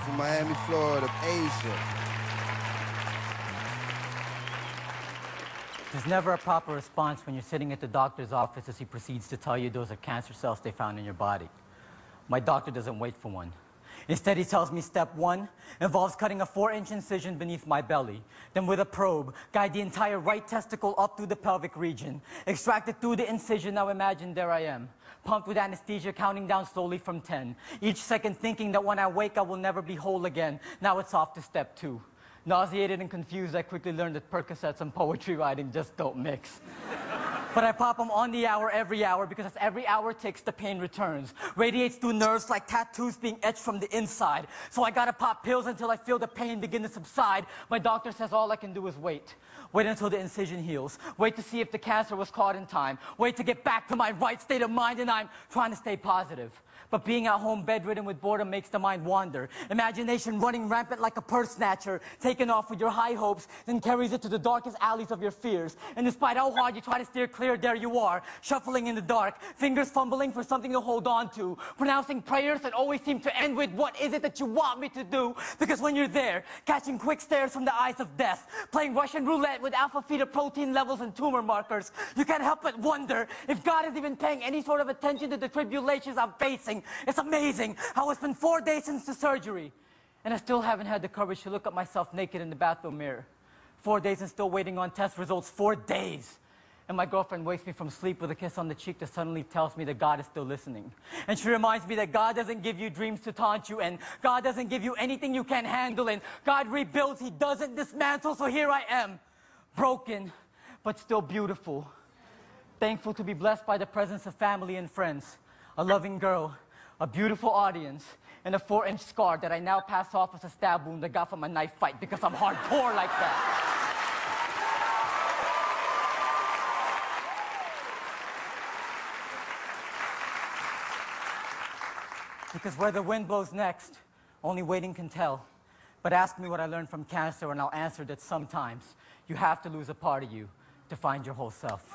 from Miami, Florida, Asia. There's never a proper response when you're sitting at the doctor's office as he proceeds to tell you those are cancer cells they found in your body. My doctor doesn't wait for one. Instead, he tells me step 1 involves cutting a 4-inch incision beneath my belly. Then with a probe, guide the entire right testicle up through the pelvic region. Extract it through the incision. Now imagine there I am, pumped with anesthesia, counting down slowly from 10. Each second thinking that when I wake, I will never be whole again. Now it's off to step 2. Nauseated and confused, I quickly learned that Percocets and poetry writing just don't mix. But I pop them on the hour, every hour, because as every hour ticks, the pain returns. Radiates through nerves like tattoos being etched from the inside. So I gotta pop pills until I feel the pain begin to subside. My doctor says all I can do is wait. Wait until the incision heals. Wait to see if the cancer was caught in time. Wait to get back to my right state of mind, and I'm trying to stay positive. But being at home bedridden with boredom makes the mind wander. Imagination running rampant like a purse snatcher, taking off with your high hopes, then carries it to the darkest alleys of your fears. And despite how hard you try to steer clear, there you are, shuffling in the dark, fingers fumbling for something to hold on to, pronouncing prayers that always seem to end with, what is it that you want me to do? Because when you're there, catching quick stares from the eyes of death, playing Russian roulette with alpha-fetoprotein levels and tumor markers, you can't help but wonder if God is even paying any sort of attention to the tribulations I'm facing. It's amazing how it's been 4 days since the surgery, and I still haven't had the courage to look at myself naked in the bathroom mirror. 4 days and still waiting on test results. 4 days. And my girlfriend wakes me from sleep with a kiss on the cheek that suddenly tells me that God is still listening. And she reminds me that God doesn't give you dreams to taunt you, and God doesn't give you anything you can't handle, and God rebuilds, He doesn't dismantle. So here I am, broken, but still beautiful. Thankful to be blessed by the presence of family and friends, a loving girl, a beautiful audience, and a 4-inch scar that I now pass off as a stab wound I got from a knife fight because I'm hardcore like that. Because where the wind blows next, only waiting can tell. But ask me what I learned from cancer, and I'll answer that sometimes you have to lose a part of you to find your whole self.